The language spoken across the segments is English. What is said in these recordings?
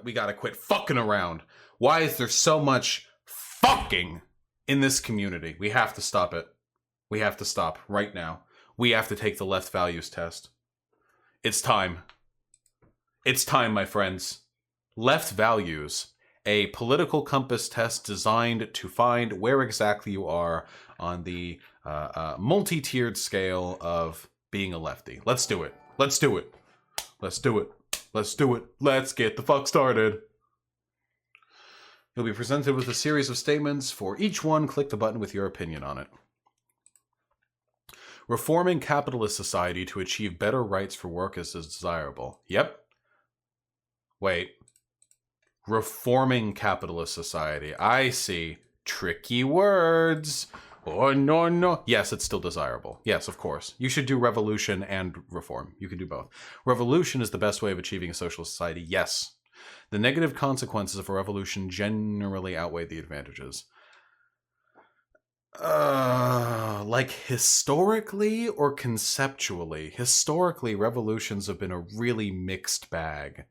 we gotta quit fucking around. Why is there so much fucking in this community? We have to stop it. We have to stop right now. We have to take the left values test. It's time. It's time, my friends. Left values, a political compass test designed to find where exactly you are on the multi-tiered scale of being a lefty. Let's do it. Let's do it. Let's do it. Let's do it. Let's get the fuck started. You'll be presented with a series of statements. For each one, click the button with your opinion on it. Reforming capitalist society to achieve better rights for workers is desirable. Yep. Wait. Reforming capitalist society. I see. Tricky words. Oh, no, no. Yes, it's still desirable. Yes, of course. You should do revolution and reform. You can do both. Revolution is the best way of achieving a socialist society. Yes. The negative consequences of a revolution generally outweigh the advantages. Like historically or conceptually? Historically, revolutions have been a really mixed bag.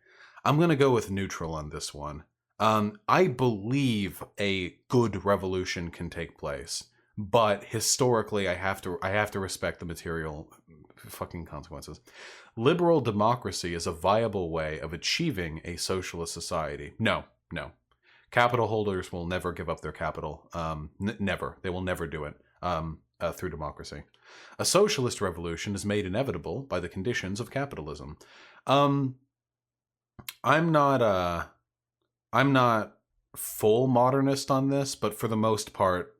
I'm going to go with neutral on this one. I believe a good revolution can take place, but historically I have to respect the material fucking consequences. Liberal democracy is a viable way of achieving a socialist society. No. Capital holders will never give up their capital. Never. They will never do it through democracy. A socialist revolution is made inevitable by the conditions of capitalism. I'm not full modernist on this, but for the most part,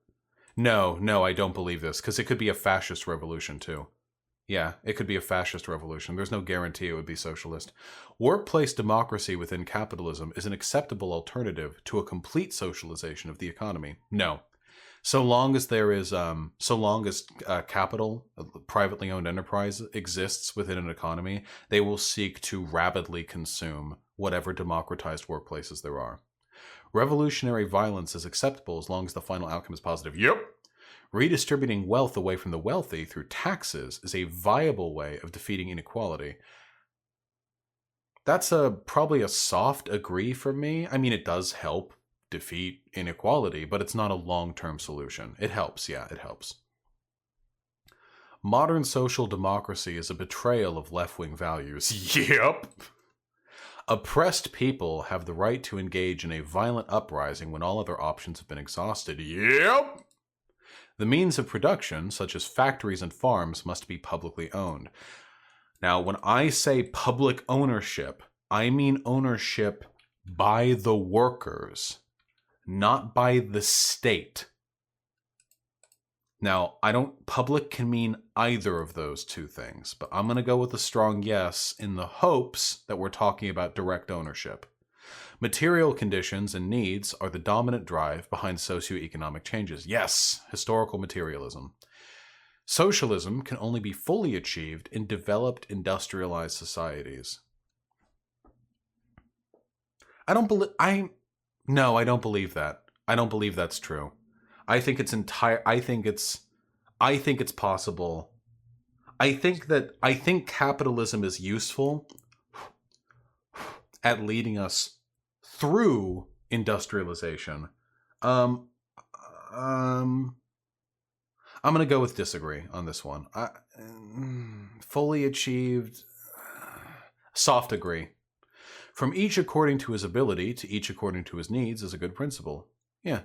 no, I don't believe this, because it could be a fascist revolution too. Yeah, it could be a fascist revolution. There's no guarantee it would be socialist. Workplace democracy within capitalism is an acceptable alternative to a complete socialization of the economy. No. So long as there is, capital, privately owned enterprise exists within an economy, they will seek to rapidly consume whatever democratized workplaces there are. Revolutionary violence is acceptable as long as the final outcome is positive. Yep. Redistributing wealth away from the wealthy through taxes is a viable way of defeating inequality. That's probably a soft agree for me. I mean, it does help defeat inequality, but it's not a long-term solution. It helps, yeah, it helps. Modern social democracy is a betrayal of left-wing values. Yep. Oppressed people have the right to engage in a violent uprising when all other options have been exhausted. Yep. The means of production, such as factories and farms, must be publicly owned. Now, when I say public ownership, I mean ownership by the workers, not by the state. Now, public can mean either of those two things, but I'm going to go with a strong yes in the hopes that we're talking about direct ownership. Material conditions and needs are the dominant drive behind socioeconomic changes. Yes, historical materialism. Socialism can only be fully achieved in developed industrialized societies. I don't believe that. I don't believe that's true. I think it's possible. I think capitalism is useful at leading us through industrialization. I'm going to go with disagree on this one. Fully achieved, soft agree. From each according to his ability to each according to his needs is a good principle. Yeah.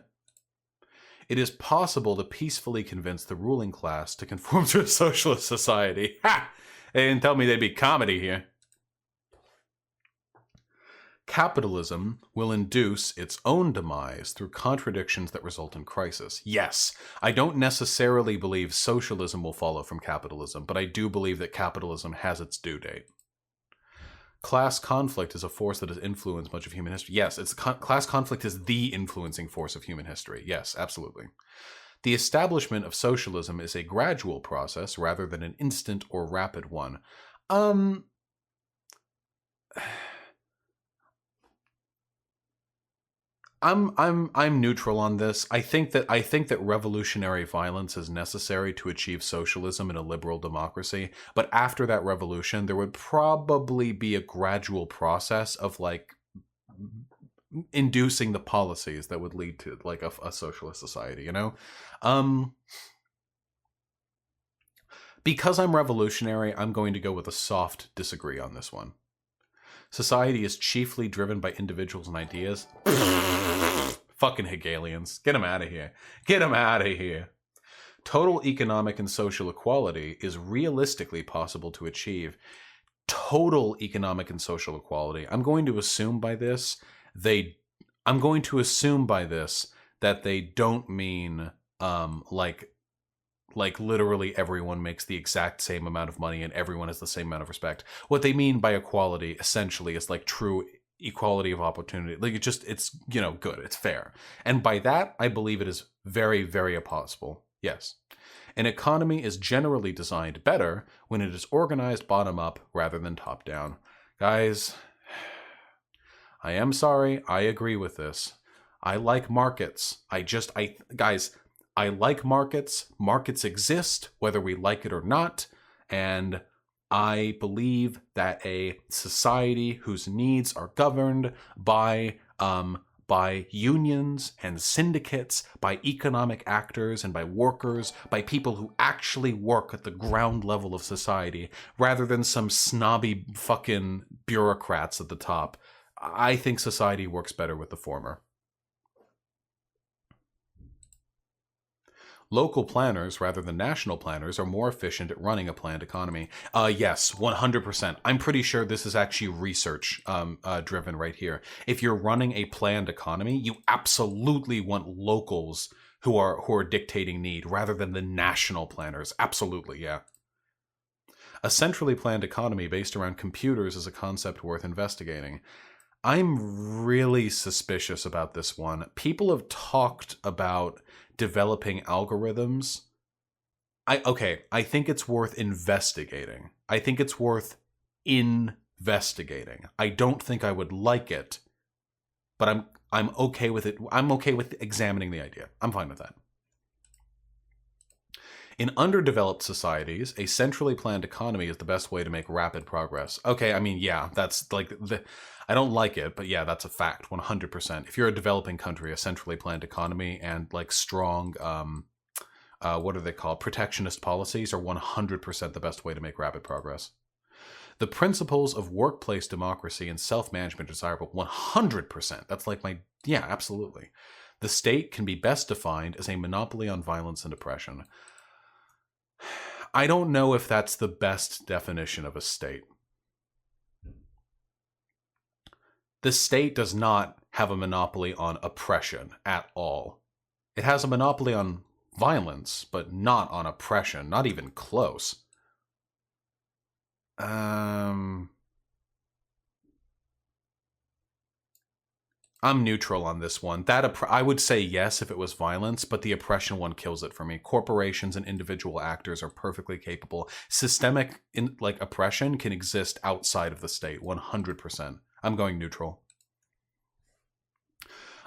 It is possible to peacefully convince the ruling class to conform to a socialist society. Ha! They didn't tell me they'd be comedy here. Capitalism will induce its own demise through contradictions that result in crisis. Yes, I don't necessarily believe socialism will follow from capitalism, but I do believe that capitalism has its due date. Class conflict is a force that has influenced much of human history. Yes, class conflict is the influencing force of human history. Yes, absolutely. The establishment of socialism is a gradual process rather than an instant or rapid one. I'm neutral on this. I think that revolutionary violence is necessary to achieve socialism in a liberal democracy, but after that revolution there would probably be a gradual process of like inducing the policies that would lead to like a socialist society, you know? Because I'm revolutionary, I'm going to go with a soft disagree on this one. Society is chiefly driven by individuals and ideas. Fucking Hegelians. Get them out of here. Get them out of here. Total economic and social equality is realistically possible to achieve. Total economic and social equality. I'm going to assume by this that they don't mean like literally everyone makes the exact same amount of money and everyone has the same amount of respect. What they mean by equality essentially is like true equality of opportunity. Like it's, you know, good, it's fair. And by that, I believe it is very, very possible. Yes. An economy is generally designed better when it is organized bottom up rather than top down. Guys, I am sorry, I agree with this. I like markets. Guys, I like markets. Markets exist, whether we like it or not. And I believe that a society whose needs are governed by unions and syndicates, by economic actors and by workers, by people who actually work at the ground level of society, rather than some snobby fucking bureaucrats at the top, I think society works better with the former. Local planners, rather than national planners, are more efficient at running a planned economy. Yes, 100%. I'm pretty sure this is actually research driven right here. If you're running a planned economy, you absolutely want locals who are dictating need rather than the national planners. Absolutely, yeah. A centrally planned economy based around computers is a concept worth investigating. I'm really suspicious about this one. People have talked about developing algorithms. I think it's worth investigating. I think it's worth investigating. I don't think I would like it, but I'm okay with it. I'm okay with examining the idea. I'm fine with that. In underdeveloped societies, a centrally planned economy is the best way to make rapid progress. Okay, I mean, yeah, that's like I don't like it, but yeah, that's a fact, 100%. If you're a developing country, a centrally planned economy and like strong, what are they called? Protectionist policies are 100% the best way to make rapid progress. The principles of workplace democracy and self-management are desirable, 100%. That's like yeah, absolutely. The state can be best defined as a monopoly on violence and oppression. I don't know if that's the best definition of a state. The state does not have a monopoly on oppression at all. It has a monopoly on violence, but not on oppression, not even close. I'm neutral on this one. I would say yes if it was violence, but the oppression one kills it for me. Corporations and individual actors are perfectly capable. Systemic oppression can exist outside of the state, 100%. I'm going neutral.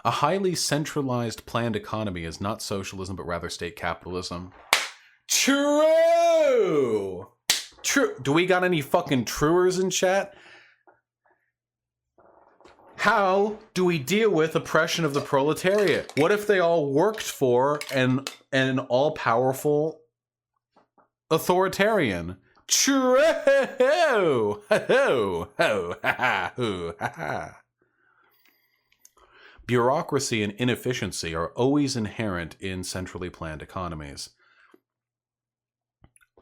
A highly centralized planned economy is not socialism, but rather state capitalism. True! True. Do we got any fucking truers in chat? How do we deal with oppression of the proletariat? What if they all worked for an all-powerful authoritarian? True! Ho, ho, ho, ha, ha. Bureaucracy and inefficiency are always inherent in centrally planned economies.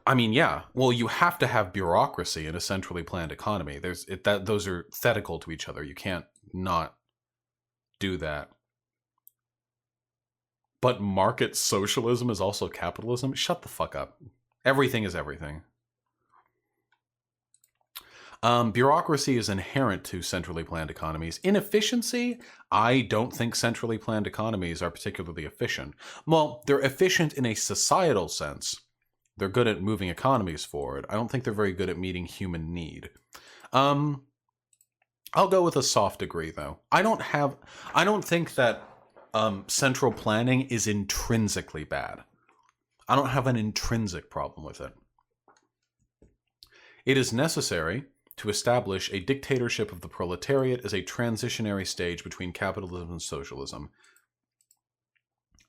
I mean, yeah. Well, you have to have bureaucracy in a centrally planned economy. Those are thetical to each other. You can't not do that. But market socialism is also capitalism? Shut the fuck up. Everything is everything. Bureaucracy is inherent to centrally planned economies. Inefficiency? I don't think centrally planned economies are particularly efficient. Well, they're efficient in a societal sense. They're good at moving economies forward. I don't think they're very good at meeting human need. I'll go with a soft agree, though. I don't think that central planning is intrinsically bad. I don't have an intrinsic problem with it. It is necessary to establish a dictatorship of the proletariat as a transitionary stage between capitalism and socialism.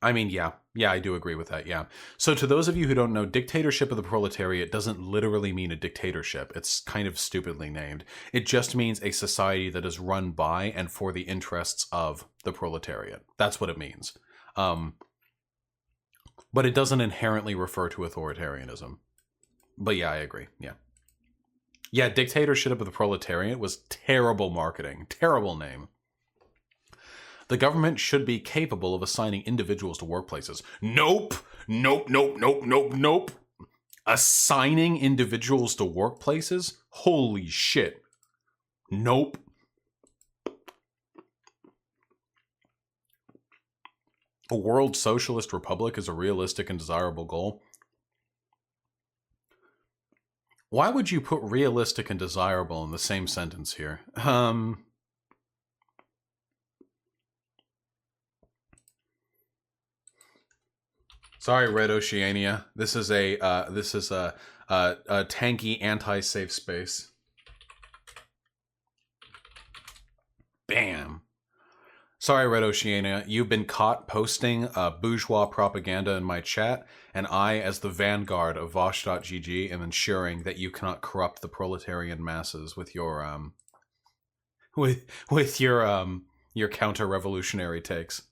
I mean, yeah, I do agree with that, yeah. So to those of you who don't know, dictatorship of the proletariat doesn't literally mean a dictatorship. It's kind of stupidly named. It just means a society that is run by and for the interests of the proletariat. That's what it means. But it doesn't inherently refer to authoritarianism. But yeah, I agree, yeah. Yeah, dictatorship of the proletariat was terrible marketing. Terrible name. The government should be capable of assigning individuals to workplaces. Nope. Nope, nope, nope, nope, nope. Assigning individuals to workplaces? Holy shit. Nope. A world socialist republic is a realistic and desirable goal. Why would you put realistic and desirable in the same sentence here? Sorry, Red Oceania. This is a tanky anti-safe space. Bam. Sorry, Red Oceania. You've been caught posting bourgeois propaganda in my chat, and I, as the vanguard of Vaush.gg, am ensuring that you cannot corrupt the proletarian masses with your your counter-revolutionary takes.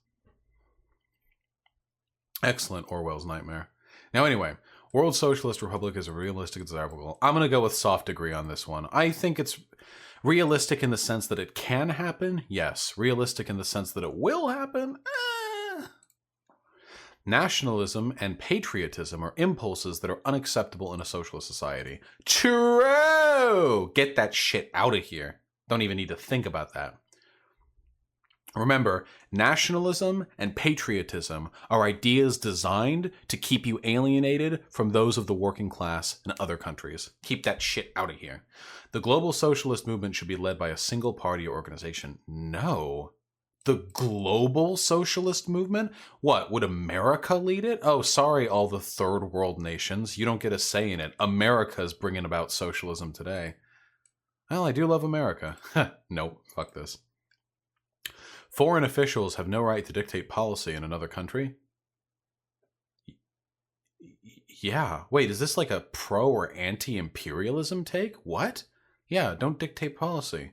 Excellent, Orwell's nightmare. Now, anyway, World Socialist Republic is a realistic and desirable goal. I'm going to go with soft degree on this one. I think it's realistic in the sense that it can happen. Yes. Realistic in the sense that it will happen. Nationalism and patriotism are impulses that are unacceptable in a socialist society. True! Get that shit out of here. Don't even need to think about that. Remember, nationalism and patriotism are ideas designed to keep you alienated from those of the working class in other countries. Keep that shit out of here. The global socialist movement should be led by a single party or organization. No. The global socialist movement? What, would America lead it? Oh, sorry, all the third world nations. You don't get a say in it. America's bringing about socialism today. Well, I do love America. Nope, fuck this. Foreign officials have no right to dictate policy in another country. Yeah. Wait, is this like a pro or anti-imperialism take? What? Yeah, don't dictate policy.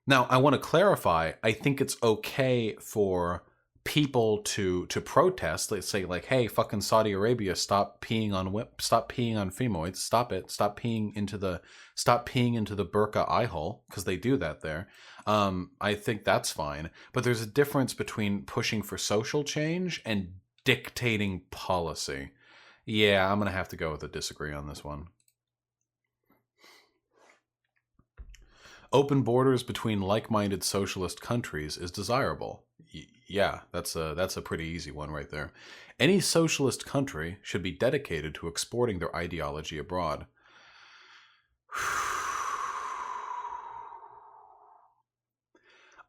Now, I want to clarify, I think it's okay for people to protest. Let's say like, hey, fucking Saudi Arabia, stop peeing on femoids, stop it, stop peeing into the burqa eye hole, because they do that there. I think that's fine, but there's a difference between pushing for social change and dictating policy. Yeah, I'm gonna have to go with a disagree on this one. Open borders between like-minded socialist countries is desirable. Yeah, that's a pretty easy one right there. Any socialist country should be dedicated to exporting their ideology abroad.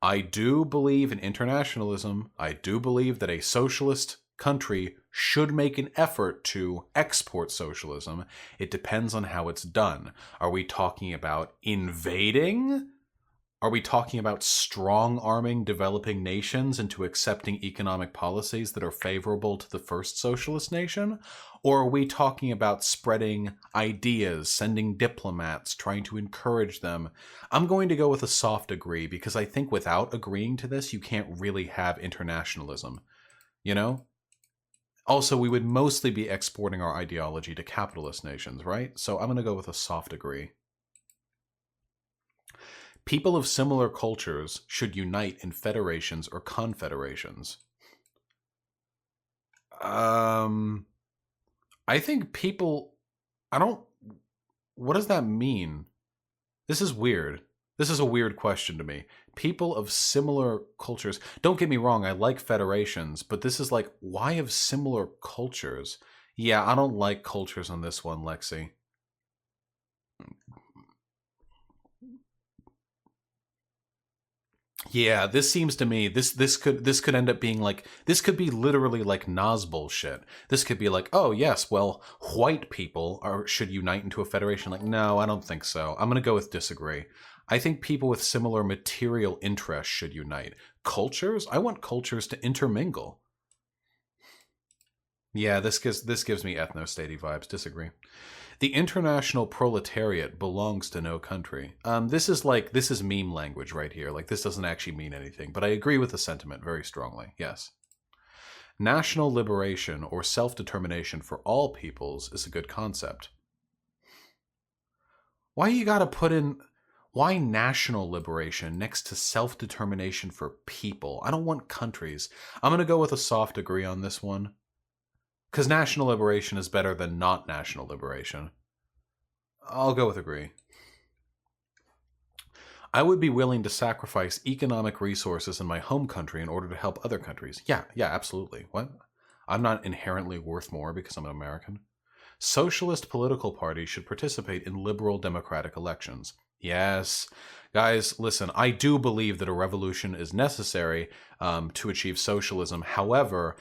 I do believe in internationalism. I do believe that a socialist country should make an effort to export socialism. It depends on how it's done. Are we talking about invading? Are we talking about strong-arming developing nations into accepting economic policies that are favorable to the first socialist nation? Or are we talking about spreading ideas, sending diplomats, trying to encourage them? I'm going to go with a soft agree, because I think without agreeing to this, you can't really have internationalism. You know? Also, we would mostly be exporting our ideology to capitalist nations, right? So I'm going to go with a soft agree. People of similar cultures should unite in federations or confederations. I think people... What does that mean? This is weird. This is a weird question to me. People of similar cultures... Don't get me wrong, I like federations, but this is like, why of similar cultures? Yeah, I don't like cultures on this one, Lexi. Yeah, this seems to me this could end up being like, this could be literally like Nas bullshit. This could be like, oh yes, well, white people should unite into a federation. Like, no, I don't think so. I'm gonna go with disagree. I think people with similar material interests should unite. Cultures? I want cultures to intermingle. Yeah, this gives me ethno-statey vibes. Disagree. The international proletariat belongs to no country. This is meme language right here. Like, this doesn't actually mean anything, but I agree with the sentiment very strongly. Yes. National liberation or self-determination for all peoples is a good concept. Why you gotta put in, why national liberation next to self-determination for people? I don't want countries. I'm gonna go with a soft agree on this one. Because national liberation is better than not national liberation. I'll go with agree. I would be willing to sacrifice economic resources in my home country in order to help other countries. Yeah, absolutely. What? I'm not inherently worth more because I'm an American. Socialist political parties should participate in liberal democratic elections. Yes. Guys, listen, I do believe that a revolution is necessary to achieve socialism. However,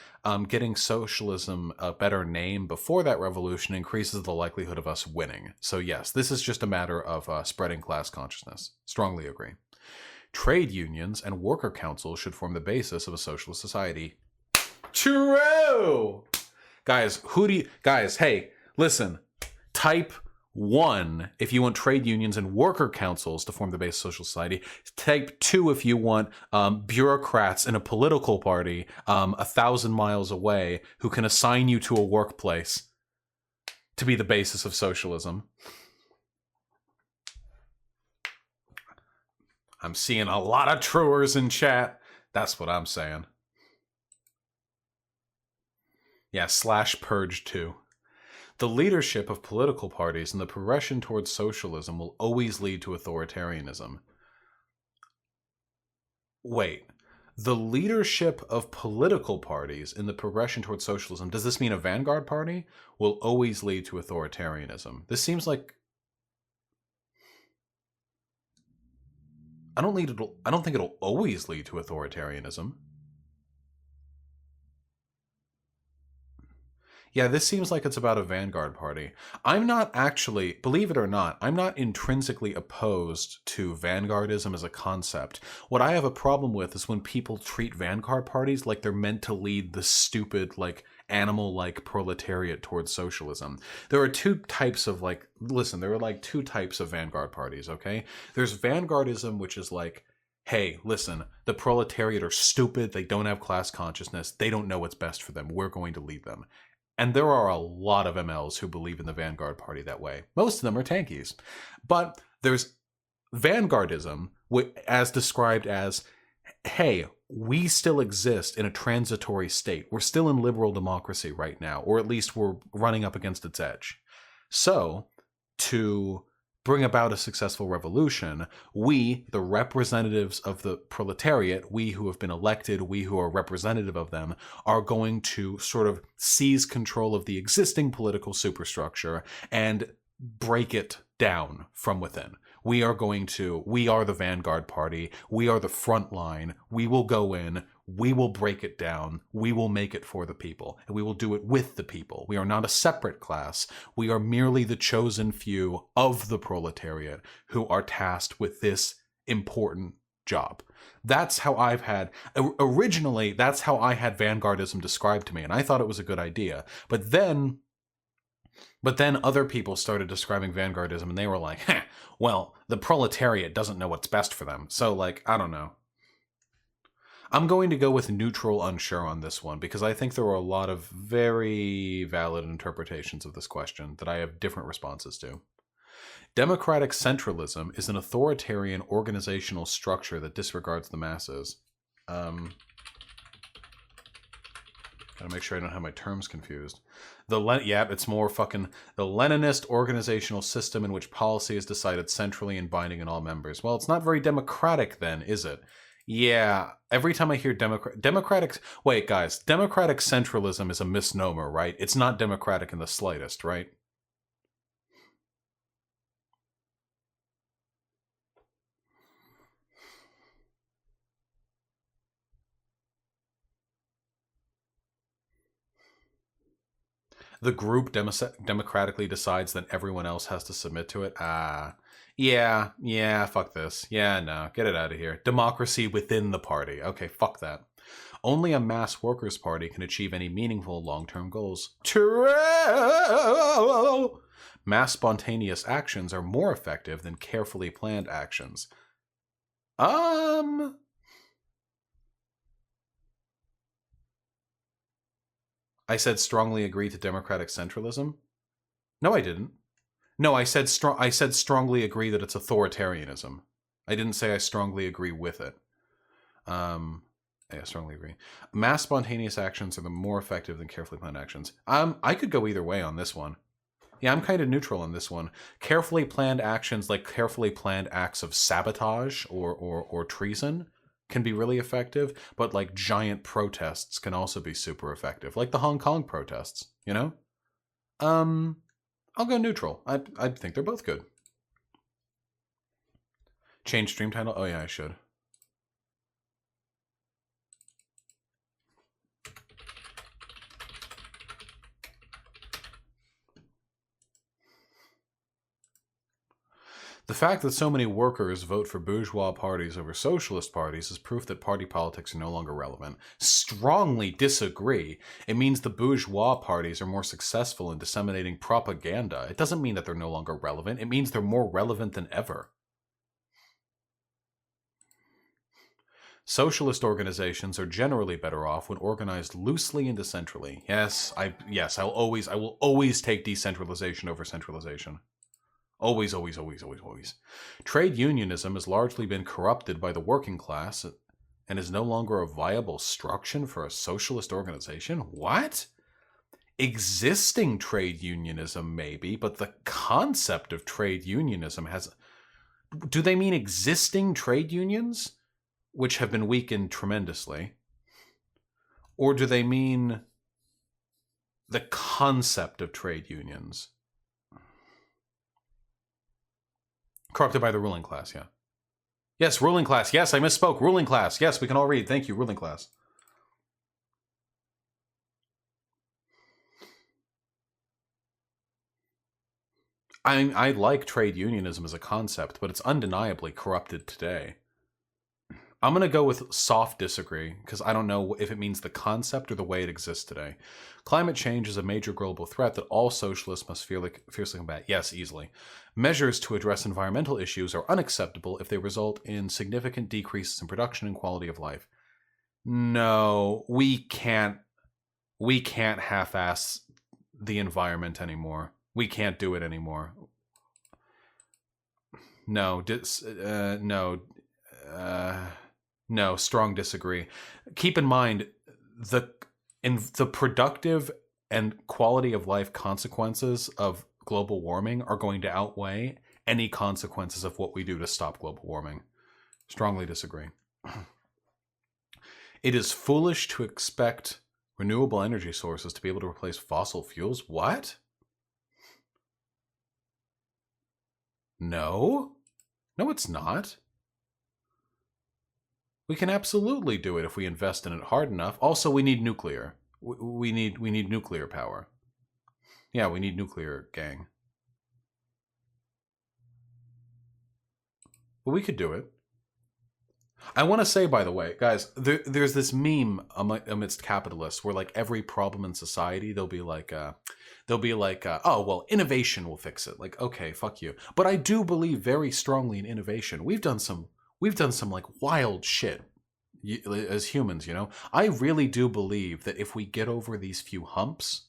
getting socialism a better name before that revolution increases the likelihood of us winning. So yes, this is just a matter of spreading class consciousness. Strongly agree. Trade unions and worker councils should form the basis of a socialist society. True! Guys, hey, listen, type 1 if you want trade unions and worker councils to form the base of social society. Type 2 if you want bureaucrats in a political party 1,000 miles away who can assign you to a workplace to be the basis of socialism. I'm seeing a lot of truers in chat. That's what I'm saying. Yeah, /purge 2. The leadership of political parties and the progression towards socialism will always lead to authoritarianism. Wait, the leadership of political parties in the progression towards socialism, does this mean a vanguard party? Will always lead to authoritarianism. This seems like... I don't think it'll always lead to authoritarianism. Yeah, this seems like it's about a vanguard party. I'm not actually, believe it or not, I'm not intrinsically opposed to vanguardism as a concept. What I have a problem with is when people treat vanguard parties like they're meant to lead the stupid, like, animal-like proletariat towards socialism. There are two types of, like, listen, there are like two types of vanguard parties, okay? There's vanguardism, which is like, hey, listen, the proletariat are stupid, they don't have class consciousness, they don't know what's best for them, we're going to lead them. And there are a lot of MLs who believe in the Vanguard Party that way. Most of them are tankies. But there's Vanguardism, as described as, hey, we still exist in a transitory state. We're still in liberal democracy right now, or at least we're running up against its edge. So, to bring about a successful revolution, we, the representatives of the proletariat, we who have been elected, we who are representative of them, are going to sort of seize control of the existing political superstructure and break it down from within. We are the vanguard party, we are the front line, we will go in, we will break it down, we will make it for the people, and we will do it with the people. We are not a separate class, we are merely the chosen few of the proletariat who are tasked with this important job. That's how originally, that's how I had vanguardism described to me, and I thought it was a good idea. But then other people started describing vanguardism, and they were like, well, the proletariat doesn't know what's best for them. So, like, I don't know. I'm going to go with neutral unsure on this one, because I think there are a lot of very valid interpretations of this question that I have different responses to. Democratic centralism is an authoritarian organizational structure that disregards the masses. Gotta make sure I don't have my terms confused. It's more fucking the Leninist organizational system in which policy is decided centrally and binding on all members. Well, it's not very democratic then, is it? Yeah, every time I hear democratic... Wait, guys, democratic centralism is a misnomer, right? It's not democratic in the slightest, right? The group democratically decides that everyone else has to submit to it. Yeah, fuck this. Yeah, no, get it out of here. Democracy within the party. Okay, fuck that. Only a mass workers' party can achieve any meaningful long-term goals. True! Mass spontaneous actions are more effective than carefully planned actions. I said strongly agree to democratic centralism? No, I didn't. No, I said strongly agree that it's authoritarianism. I didn't say I strongly agree with it. I strongly agree. Mass spontaneous actions are the more effective than carefully planned actions. I could go either way on this one. Yeah, I'm kind of neutral on this one. Carefully planned actions, like carefully planned acts of sabotage or treason, can be really effective, but like giant protests can also be super effective, like the Hong Kong protests, you know? I'll go neutral. I think they're both good. Change stream title? Oh yeah, I should. The fact that so many workers vote for bourgeois parties over socialist parties is proof that party politics are no longer relevant. Strongly disagree. It means the bourgeois parties are more successful in disseminating propaganda. It doesn't mean that they're no longer relevant. It means they're more relevant than ever. Socialist organizations are generally better off when organized loosely and decentrally. Yes, I will always take decentralization over centralization. Always, always, always, always, always. Trade unionism has largely been corrupted by the working class and is no longer a viable structure for a socialist organization. What? Existing trade unionism, maybe, but the concept of trade unionism has... Do they mean existing trade unions, which have been weakened tremendously? Or do they mean the concept of trade unions? Corrupted by the ruling class, yeah. Yes, ruling class. Yes, I misspoke. Ruling class. Yes, we can all read. Thank you, ruling class. I like trade unionism as a concept, but it's undeniably corrupted today. I'm going to go with soft disagree, because I don't know if it means the concept or the way it exists today. Climate change is a major global threat that all socialists must fiercely combat. Yes, easily. Measures to address environmental issues are unacceptable if they result in significant decreases in production and quality of life. No, we can't half-ass the environment anymore. We can't do it anymore. No, no, strong disagree. Keep in mind, the productive and quality of life consequences of global warming are going to outweigh any consequences of what we do to stop global warming. Strongly disagree. It is foolish to expect renewable energy sources to be able to replace fossil fuels. What? No. No, it's not. We can absolutely do it if we invest in it hard enough. Also, we need nuclear. We need nuclear power. Yeah, we need nuclear, gang. But we could do it. I want to say, by the way, guys, there's this meme amidst capitalists where, like, every problem in society, they'll be like, oh, well, innovation will fix it. Like, okay, fuck you. But I do believe very strongly in innovation. We've done some like wild shit as humans, you know? I really do believe that if we get over these few humps,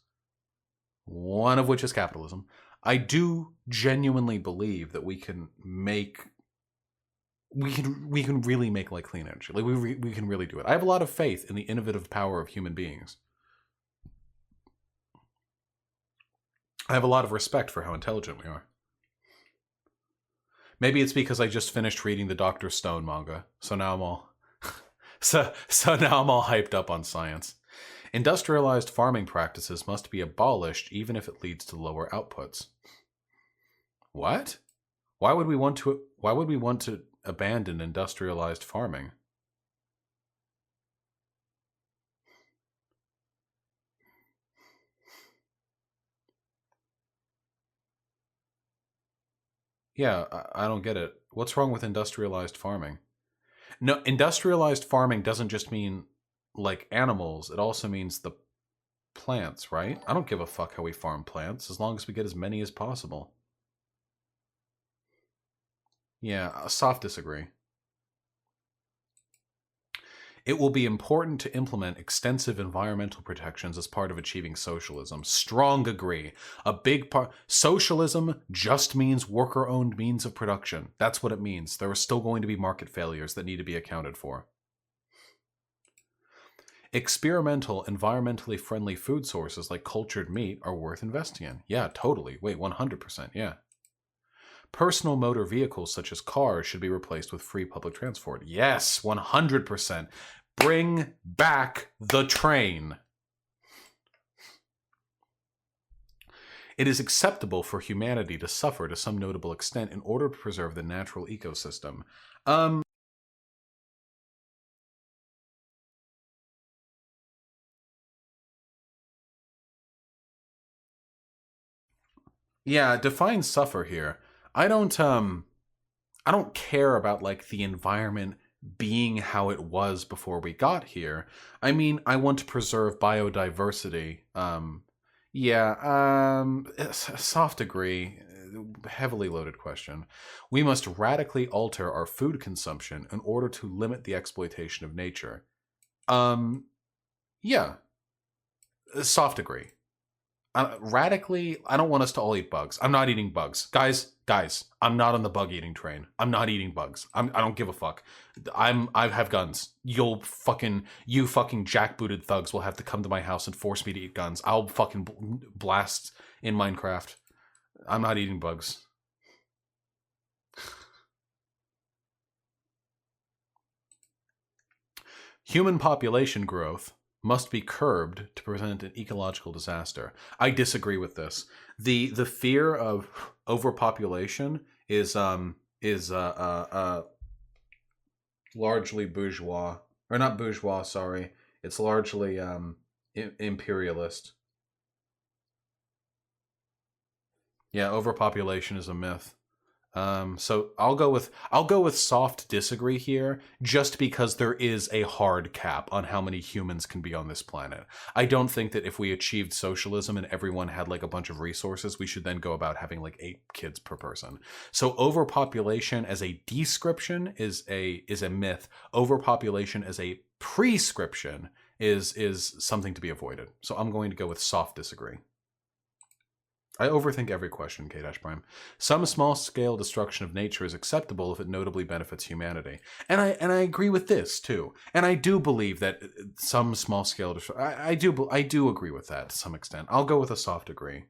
one of which is capitalism, I do genuinely believe that we can really make like clean energy. Like we can really do it. I have a lot of faith in the innovative power of human beings. I have a lot of respect for how intelligent we are. Maybe it's because I just finished reading the Dr. Stone manga, so now I'm all so now I'm all hyped up on science. Industrialized farming practices must be abolished even if it leads to lower outputs. What? Why would we want to abandon industrialized farming? Yeah, I don't get it. What's wrong with industrialized farming? No, industrialized farming doesn't just mean like animals. It also means the plants, right? I don't give a fuck how we farm plants as long as we get as many as possible. Yeah, soft disagree. It will be important to implement extensive environmental protections as part of achieving socialism. Strong agree. A big part. Socialism just means worker-owned means of production. That's what it means. There are still going to be market failures that need to be accounted for. Experimental, environmentally friendly food sources like cultured meat are worth investing in. Yeah, totally. Wait, 100%. Yeah. Personal motor vehicles such as cars should be replaced with free public transport. Yes, 100%. Bring back the train. It is acceptable for humanity to suffer to some notable extent in order to preserve the natural ecosystem. Yeah, define suffer here. I don't care about like the environment being how it was before we got here. I mean, I want to preserve biodiversity. Soft agree. Heavily loaded question. We must radically alter our food consumption in order to limit the exploitation of nature. Yeah, soft agree. Radically, I don't want us to all eat bugs. I'm not eating bugs. Guys, I'm not on the bug eating train. I'm not eating bugs. I don't give a fuck. I have guns. You fucking jackbooted thugs will have to come to my house and force me to eat guns. I'll fucking blast in Minecraft. I'm not eating bugs. Human population growth must be curbed to prevent an ecological disaster. I disagree with this. The fear of overpopulation is largely bourgeois, or not bourgeois. Sorry, it's largely imperialist. Yeah, overpopulation is a myth. So I'll go with soft disagree here, just because there is a hard cap on how many humans can be on this planet. I don't think that if we achieved socialism and everyone had like a bunch of resources, we should then go about having like 8 kids per person. So overpopulation as a description is a myth. Overpopulation as a prescription is something to be avoided. So I'm going to go with soft disagree. I overthink every question, K-Prime. Some small-scale destruction of nature is acceptable if it notably benefits humanity. And I agree with this, too. And I do believe that some small-scale... I do agree with that to some extent. I'll go with a soft agree.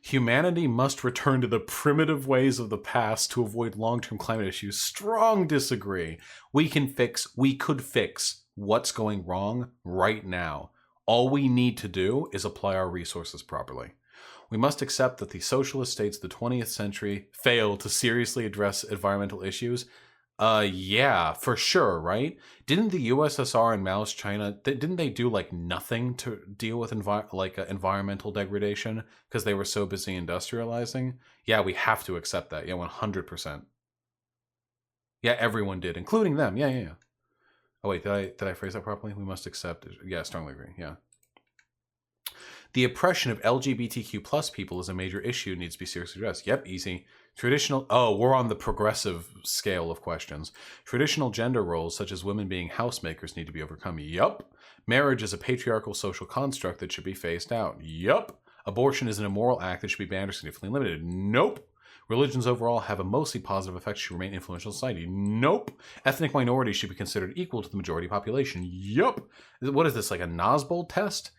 Humanity must return to the primitive ways of the past to avoid long-term climate issues. Strong disagree. We could fix what's going wrong right now. All we need to do is apply our resources properly. We must accept that the socialist states of the 20th century failed to seriously address environmental issues. Yeah, for sure, right? Didn't the USSR and Mao's China, didn't they do like nothing to deal with environmental degradation because they were so busy industrializing? Yeah, we have to accept that. Yeah, 100%. Yeah, everyone did, including them. Yeah. Oh wait, did I phrase that properly? We must accept. Yeah, strongly agree. Yeah. The oppression of LGBTQ plus people is a major issue, needs to be seriously addressed. Yep, easy. Traditional. Oh, we're on the progressive scale of questions. Traditional gender roles, such as women being housemakers, need to be overcome. Yup. Marriage is a patriarchal social construct that should be phased out. Yup. Abortion is an immoral act that should be banned or significantly limited. Nope. Religions overall have a mostly positive effect, should remain influential in society. Nope. Ethnic minorities should be considered equal to the majority population. Yup. What is this, like a Nosbold test?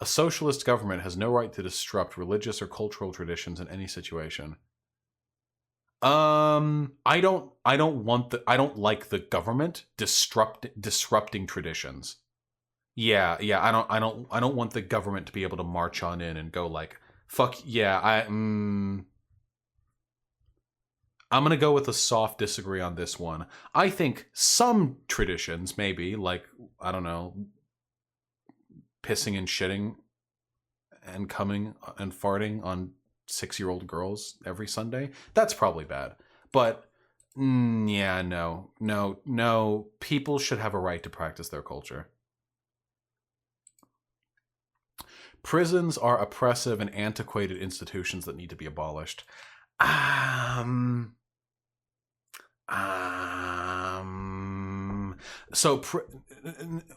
A socialist government has no right to disrupt religious or cultural traditions in any situation. I don't like the government disrupting traditions. Yeah, I don't want the government to be able to march on in and go like, fuck yeah, I'm going to go with a soft disagree on this one. I think some traditions, maybe, like, I don't know, pissing and shitting and coming and farting on 6-year-old girls every Sunday. That's probably bad. But yeah, no. People should have a right to practice their culture. Prisons are oppressive and antiquated institutions that need to be abolished. So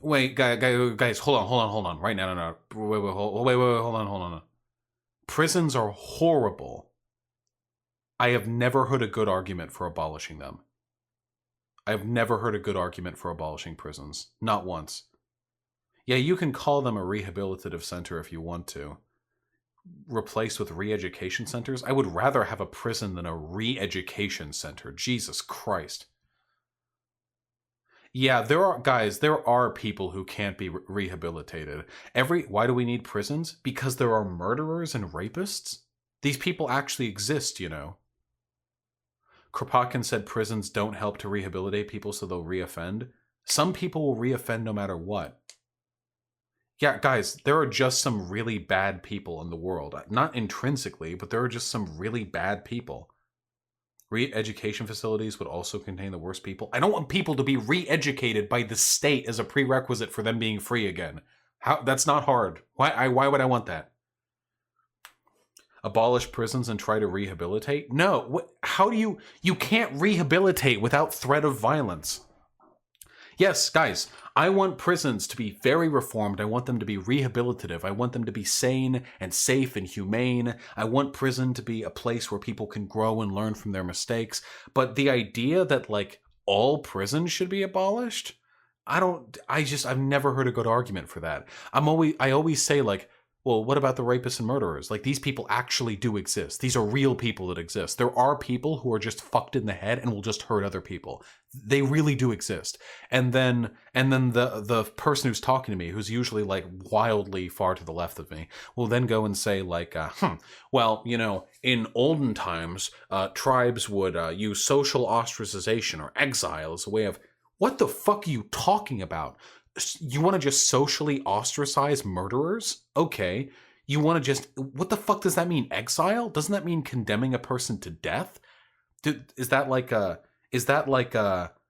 wait, guys, hold on, right now, no, wait, hold on. Prisons are horrible. I have never heard a good argument for abolishing them. I have never heard a good argument for abolishing prisons. Not once. Yeah, you can call them a rehabilitative center if you want to. Replaced with re-education centers? I would rather have a prison than a re-education center. Jesus Christ. Yeah, there are people who can't be rehabilitated. Why do we need prisons? Because there are murderers and rapists? These people actually exist, you know. Kropotkin said prisons don't help to rehabilitate people, so they'll reoffend. Some people will reoffend no matter what. Yeah, guys, there are just some really bad people in the world. Not intrinsically, but there are just some really bad people. Re-education facilities would also contain the worst people. I don't want people to be re-educated by the state as a prerequisite for them being free again. That's not hard. Why would I want that? Abolish prisons and try to rehabilitate? No. How do you can't rehabilitate without threat of violence. Yes, guys, I want prisons to be very reformed. I want them to be rehabilitative. I want them to be sane and safe and humane. I want prison to be a place where people can grow and learn from their mistakes. But the idea that, like, all prisons should be abolished? I've never heard a good argument for that. I always say, like, well, what about the rapists and murderers? Like, these people actually do exist. These are real people that exist. There are people who are just fucked in the head and will just hurt other people. They really do exist. And then the person who's talking to me, who's usually like wildly far to the left of me, will then go and say like, well, you know, in olden times, tribes would use social ostracization or exile as a way of, what the fuck are you talking about? You want to just socially ostracize murderers? Okay. You want to just, what the fuck does that mean? Exile? Doesn't that mean condemning a person to death? Is that like I've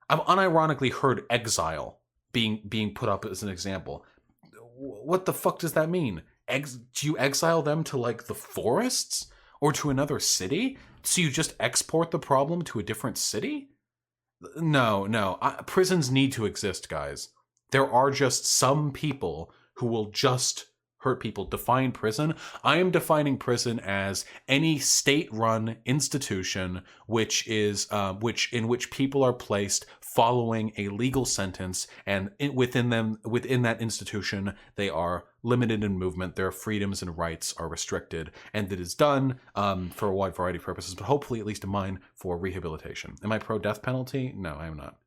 unironically heard exile being put up as an example. What the fuck does that mean? Do you exile them to like the forests or to another city? So you just export the problem to a different city? No. Prisons need to exist, guys. There are just some people who will just hurt people. Define prison. I am defining prison as any state-run institution in which people are placed following a legal sentence, and within that institution, they are limited in movement. Their freedoms and rights are restricted, and it is done for a wide variety of purposes, but hopefully, at least in mine, for rehabilitation. Am I pro-death penalty? No, I am not.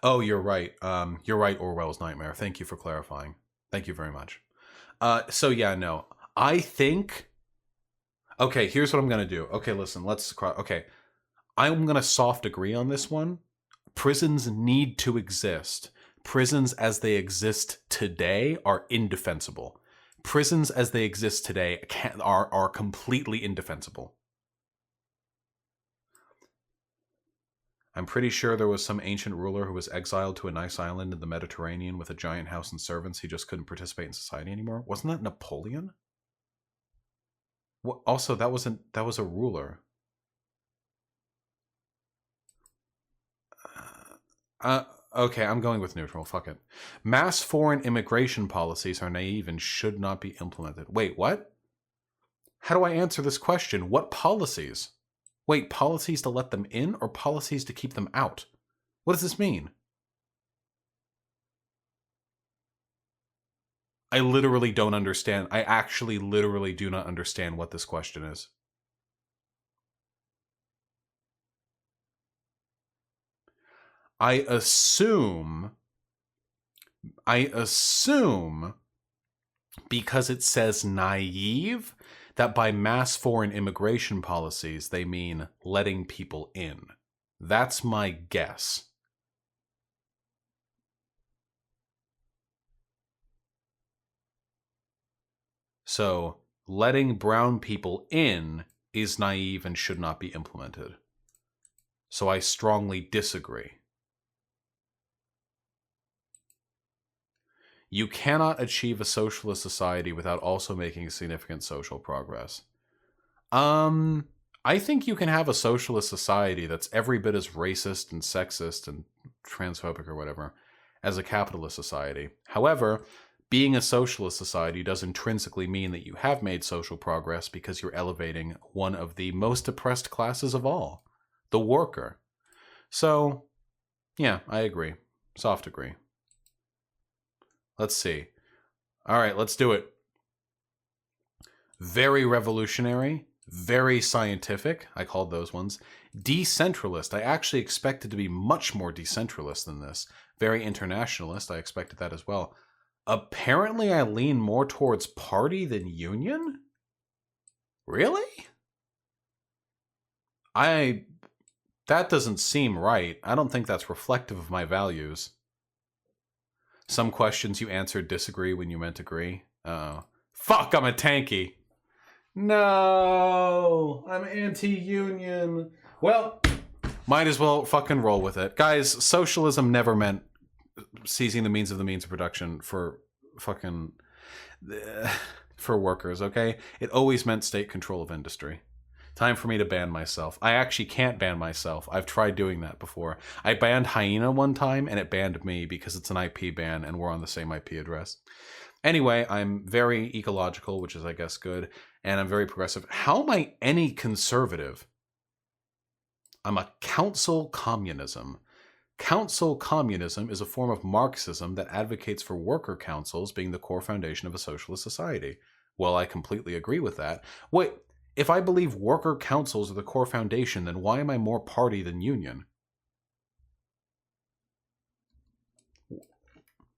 Oh, you're right. You're right, Orwell's Nightmare. Thank you for clarifying. Thank you very much. So yeah, no. I think... Okay, here's what I'm going to do. Okay, listen, okay. I'm going to soft agree on this one. Prisons need to exist. Prisons as they exist today are indefensible. Prisons as they exist today are completely indefensible. I'm pretty sure there was some ancient ruler who was exiled to a nice island in the Mediterranean with a giant house and servants. He just couldn't participate in society anymore. Wasn't that Napoleon? Well, also, that was a ruler. Okay, I'm going with neutral. Fuck it. Mass foreign immigration policies are naive and should not be implemented. Wait, what? How do I answer this question? What policies? Wait, policies to let them in or policies to keep them out? What does this mean? I literally don't understand. I actually literally do not understand what this question is. I assume because it says naive, that by mass foreign immigration policies, they mean letting people in. That's my guess. So letting brown people in is naive and should not be implemented. So I strongly disagree. You cannot achieve a socialist society without also making significant social progress. I think you can have a socialist society that's every bit as racist and sexist and transphobic or whatever as a capitalist society. However, being a socialist society does intrinsically mean that you have made social progress because you're elevating one of the most oppressed classes of all, the worker. So, yeah, I agree. Soft agree. Let's see. All right, let's do it. Very revolutionary, very scientific. I called those ones. Decentralist. I actually expected to be much more decentralist than this. Very internationalist. I expected that as well. Apparently, I lean more towards party than union? Really? That doesn't seem right. I don't think that's reflective of my values. Some questions you answered disagree when you meant agree. Fuck, I'm a tanky. No, I'm anti-union. Well, might as well fucking roll with it. Guys, socialism never meant seizing the means of production for fucking... for workers, okay? It always meant state control of industry. Time for me to ban myself. I actually can't ban myself. I've tried doing that before. I banned Hyena one time, and it banned me because it's an IP ban, and we're on the same IP address. Anyway, I'm very ecological, which is, I guess, good, and I'm very progressive. How am I any conservative? I'm a council communism. Council communism is a form of Marxism that advocates for worker councils being the core foundation of a socialist society. Well, I completely agree with that. Wait, if I believe worker councils are the core foundation, then why am I more party than union?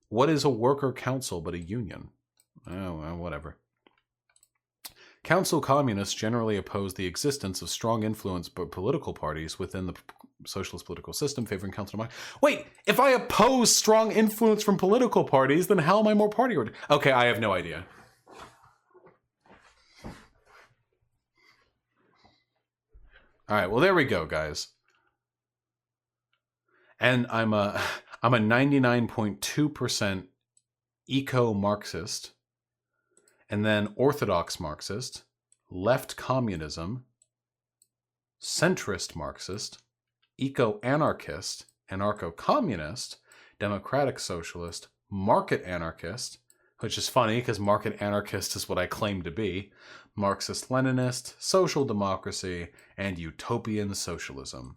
What is a worker council but a union? Oh, well, whatever. Council communists generally oppose the existence of strong influence by political parties within the socialist political system, favoring council democracy. Wait, if I oppose strong influence from political parties, then how am I more party? Okay, I have no idea. All right, well, there we go, guys. And I'm a 99.2% eco-Marxist, and then orthodox Marxist, left communism, centrist Marxist, eco-anarchist, anarcho-communist, democratic socialist, market anarchist, which is funny because market anarchist is what I claim to be, Marxist-Leninist, social democracy, and utopian socialism.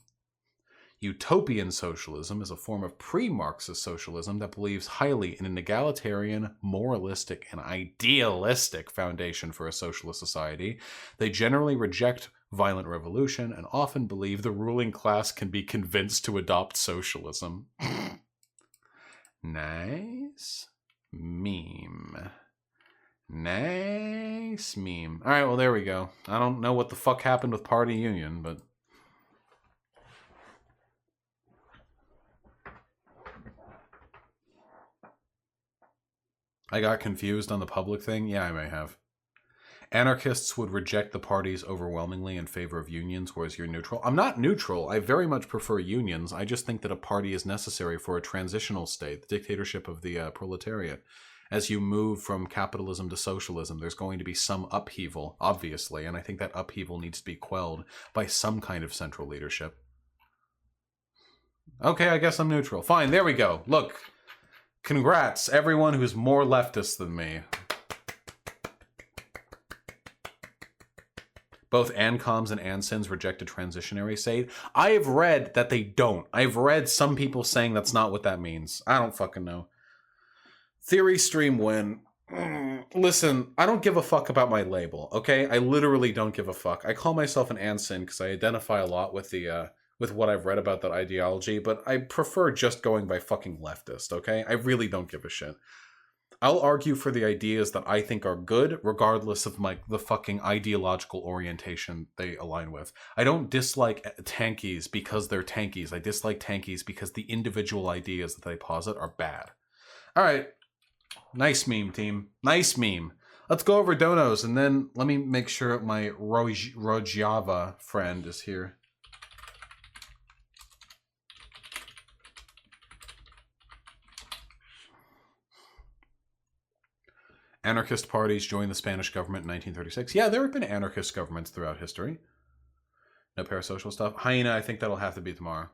Utopian socialism is a form of pre-Marxist socialism that believes highly in an egalitarian, moralistic, and idealistic foundation for a socialist society. They generally reject violent revolution and often believe the ruling class can be convinced to adopt socialism. Nice meme. Nice meme. All right, well, there we go. I don't know what the fuck happened with Party Union, but... I got confused on the public thing? Yeah, I may have. Anarchists would reject the parties overwhelmingly in favor of unions, whereas you're neutral. I'm not neutral. I very much prefer unions. I just think that a party is necessary for a transitional state, the dictatorship of the proletariat. As you move from capitalism to socialism, there's going to be some upheaval, obviously, and I think that upheaval needs to be quelled by some kind of central leadership. Okay, I guess I'm neutral. Fine, there we go. Look, congrats, everyone who's more leftist than me. Both ANCOMs and ANSINs reject a transitionary state. I have read that they don't. I've read some people saying that's not what that means. I don't fucking know. Theory stream win. Listen, I don't give a fuck about my label, okay? I literally don't give a fuck. I call myself an ANSIN because I identify a lot with the with what I've read about that ideology, but I prefer just going by fucking leftist, okay? I really don't give a shit. I'll argue for the ideas that I think are good, regardless of the fucking ideological orientation they align with. I don't dislike tankies because they're tankies. I dislike tankies because the individual ideas that they posit are bad. All right. Nice meme, team. Nice meme. Let's go over donos, and then let me make sure my Rojava friend is here. Anarchist parties joined the Spanish government in 1936. Yeah, there have been anarchist governments throughout history. No parasocial stuff. Hyena, I think that'll have to be tomorrow.